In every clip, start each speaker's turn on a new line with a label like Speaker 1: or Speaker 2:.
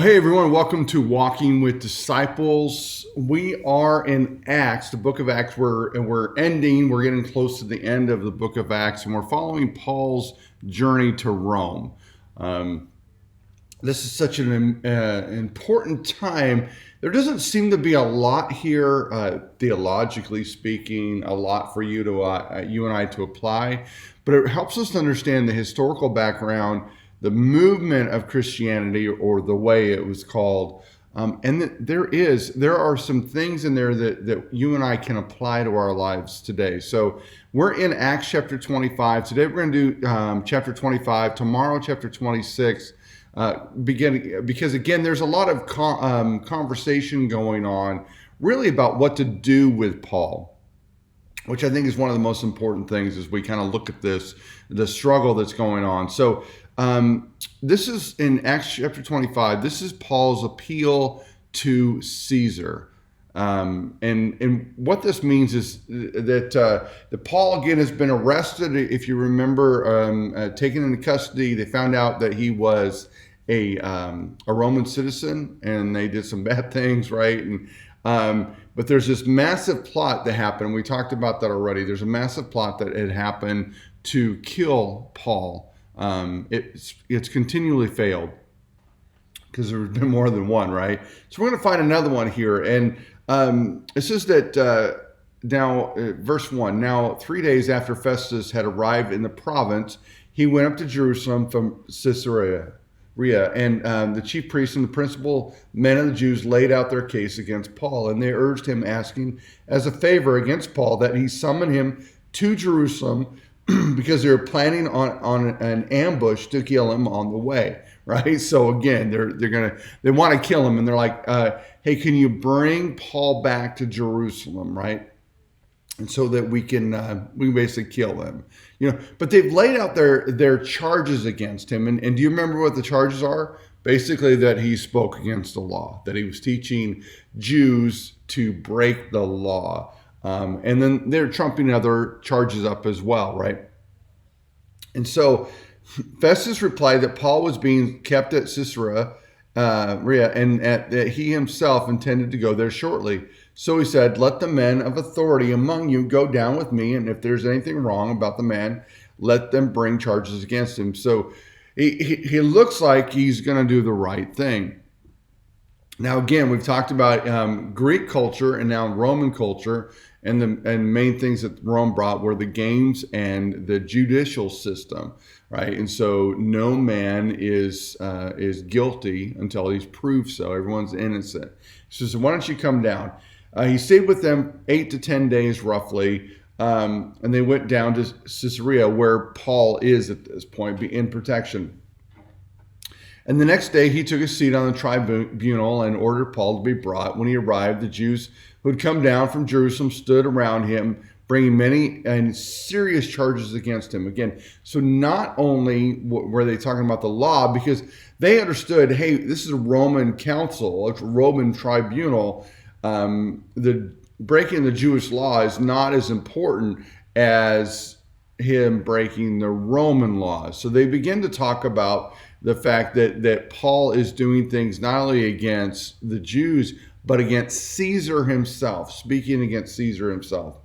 Speaker 1: Well, hey everyone, welcome to Walking with Disciples. We are in Acts, the book of Acts. We're getting close to the end of the book of Acts, and we're following Paul's journey to Rome. This is such an important time. There doesn't seem to be a lot here, theologically speaking, a lot for you and I to apply, but it helps us to understand the historical background, the movement of Christianity, or the way it was called. There are some things in there that you and I can apply to our lives today. So we're in Acts chapter 25. Today we're going to do chapter 25. Tomorrow, chapter 26. Because again, there's a lot of conversation going on really about what to do with Paul, which I think is one of the most important things as we kind of look at the struggle that's going on. So this is in Acts chapter 25. This is Paul's appeal to Caesar. And what this means is that Paul, again, has been arrested. If you remember, taken into custody. They found out that he was a Roman citizen, and they did some bad things, right? But there's this massive plot that happened. We talked about that already. There's a massive plot that had happened to kill Paul. It's continually failed because there's been more than one, right? So we're going to find another one here. And it says that now, verse 1, now 3 days after Festus had arrived in the province, he went up to Jerusalem from Caesarea. And the chief priests and the principal men of the Jews laid out their case against Paul, and they urged him, asking as a favor against Paul that he summon him to Jerusalem because they were planning on an ambush to kill him on the way, right? So again, they want to kill him, and they're like, hey, can you bring Paul back to Jerusalem, right? And so that we can basically kill him, But they've laid out their charges against him, and do you remember what the charges are? Basically, that he spoke against the law, that he was teaching Jews to break the law. And then they're trumping other charges up as well, right? And so Festus replied that Paul was being kept at Caesarea, and that he himself intended to go there shortly. So he said, let the men of authority among you go down with me, and if there's anything wrong about the man, let them bring charges against him. So he looks like he's going to do the right thing. Now, again, we've talked about Greek culture and now Roman culture, and main things that Rome brought were the games and the judicial system, right? And so no man is guilty until he's proved so. Everyone's innocent. So why don't you come down? He stayed with them 8 to 10 days roughly, and they went down to Caesarea, where Paul is at this point, in protection. And the next day he took a seat on the tribunal and ordered Paul to be brought. When he arrived, the Jews who had come down from Jerusalem stood around him, bringing many and serious charges against him. Again, so not only were they talking about the law, because they understood, hey, this is a Roman council, a Roman tribunal. The breaking the Jewish law is not as important as him breaking the Roman laws. So they begin to talk about the fact that Paul is doing things not only against the Jews, but against Caesar himself, speaking against Caesar himself.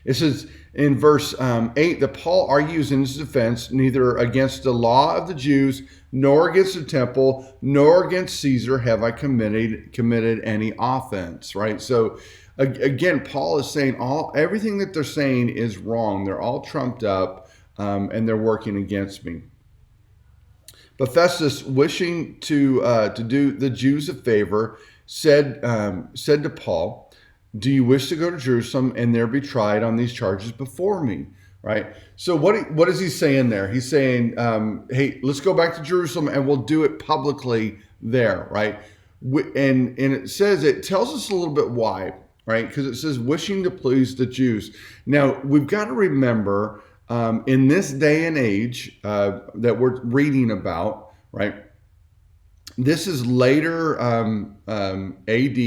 Speaker 1: It says in verse 8 that Paul argues in his defense, neither against the law of the Jews, nor against the temple, nor against Caesar have I committed any offense, right? So again, Paul is saying everything that they're saying is wrong. They're all trumped up, and they're working against me. But Festus, wishing to do the Jews a favor, said to Paul, do you wish to go to Jerusalem and there be tried on these charges before me? Right? So what is he saying there? He's saying, hey, let's go back to Jerusalem and we'll do it publicly there, right? And it tells us a little bit why, right? Because it says wishing to please the Jews. Now, we've got to remember, in this day and age that we're reading about, right? This is later AD,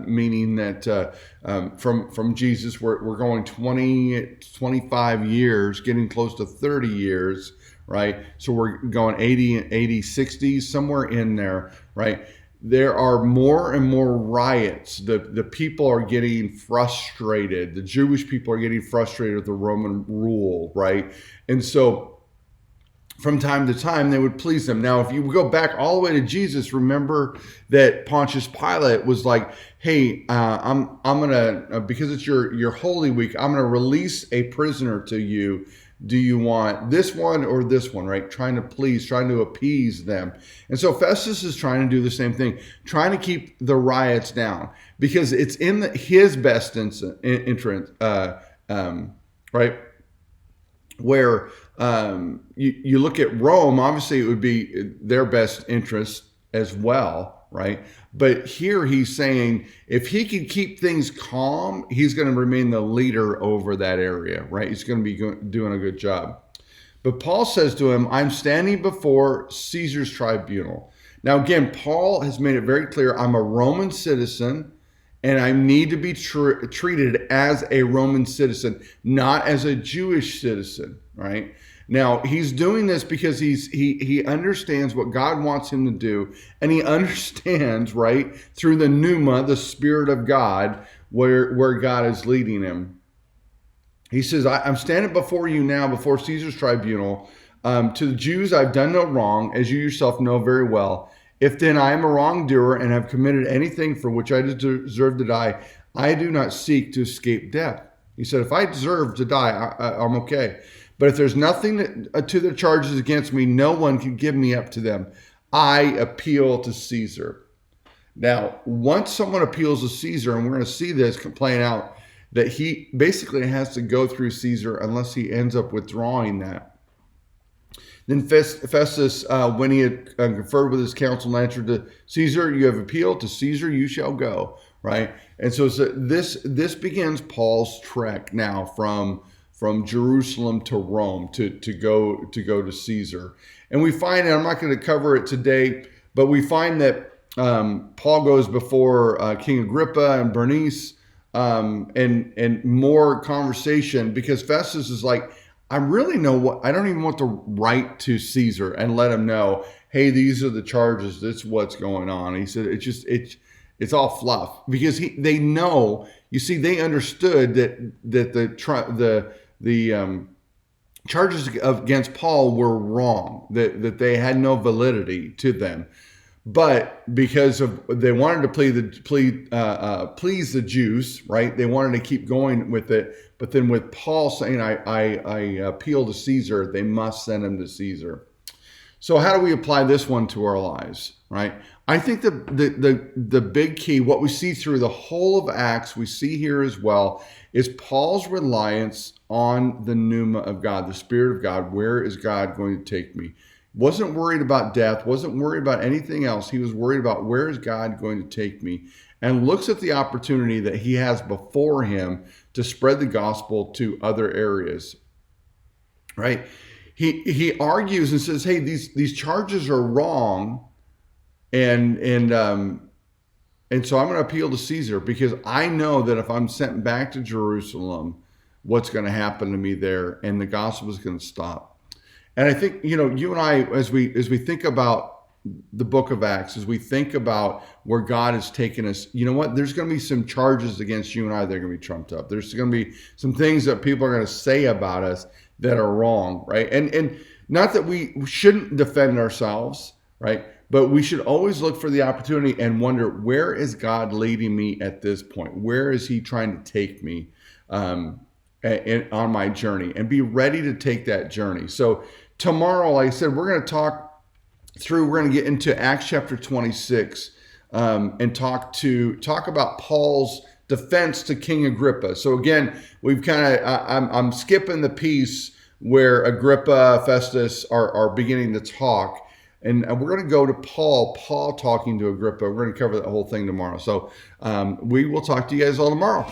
Speaker 1: meaning that from Jesus, we're going 25 years, getting close to 30 years, right? So we're going 80, 60, somewhere in there, right? There are more and more riots. The people are getting frustrated. The Jewish people are getting frustrated with the Roman rule, right? And so from time to time, they would please them. Now, if you go back all the way to Jesus, remember that Pontius Pilate was like, "Hey, I'm gonna because it's your Holy Week, I'm gonna release a prisoner to you. Do you want this one or this one?" Right? Trying to appease them. And so Festus is trying to do the same thing, trying to keep the riots down because it's in his best interest, right? Where you look at Rome, obviously it would be their best interest as well, right? But here he's saying if he can keep things calm, he's going to remain the leader over that area, right? He's going to be doing a good job. But Paul says to him, "I'm standing before Caesar's tribunal." Now, again, Paul has made it very clear, I'm a Roman citizen, and I need to be treated as a Roman citizen, not as a Jewish citizen, right? Now, he's doing this because he understands what God wants him to do, and he understands, right, through the pneuma, the Spirit of God, where God is leading him. He says, "I'm standing before you now, before Caesar's tribunal. To the Jews, I've done no wrong, as you yourself know very well. If then I am a wrongdoer and have committed anything for which I deserve to die, I do not seek to escape death." He said, if I deserve to die, I'm okay. But if there's nothing to the charges against me, no one can give me up to them. I appeal to Caesar. Now, once someone appeals to Caesar, and we're going to see this playing out, that he basically has to go through Caesar unless he ends up withdrawing that. Then Festus, when he had conferred with his council, answered to Caesar, "You have appealed to Caesar, you shall go." Right, and so this begins Paul's trek now from Jerusalem to Rome to go to Caesar, and we find, and I'm not going to cover it today, but we find that Paul goes before King Agrippa and Bernice, and more conversation because Festus is like, I don't even want to write to Caesar and let him know, hey, these are the charges. That's what's going on. He said, it's all fluff because they know, you see, they understood that the charges against Paul were wrong, that they had no validity to them. But because they wanted to please the Jews, right? They wanted to keep going with it. But then with Paul saying, I appeal to Caesar, they must send him to Caesar. So how do we apply this one to our lives, right? I think the big key, what we see through the whole of Acts, we see here as well, is Paul's reliance on the pneuma of God, the Spirit of God. Where is God going to take me? Wasn't worried about death, wasn't worried about anything else. He was worried about where is God going to take me, and looks at the opportunity that he has before him to spread the gospel to other areas, right? He argues and says, hey, these charges are wrong, and so I'm going to appeal to Caesar because I know that if I'm sent back to Jerusalem, what's going to happen to me there, and the gospel is going to stop. And I think, you and I, as we think about the book of Acts, as we think about where God has taken us, you know what? There's going to be some charges against you and I that are going to be trumped up. There's going to be some things that people are going to say about us that are wrong, right? And not that we shouldn't defend ourselves, right? But we should always look for the opportunity and wonder, where is God leading me at this point? Where is he trying to take me on my journey? And be ready to take that journey. So tomorrow, like I said, we're going to get into Acts chapter 26 and talk about Paul's defense to King Agrippa. So again, we've I'm skipping the piece where Agrippa, Festus are beginning to talk. And we're going to go to Paul talking to Agrippa. We're going to cover that whole thing tomorrow. So we will talk to you guys all tomorrow.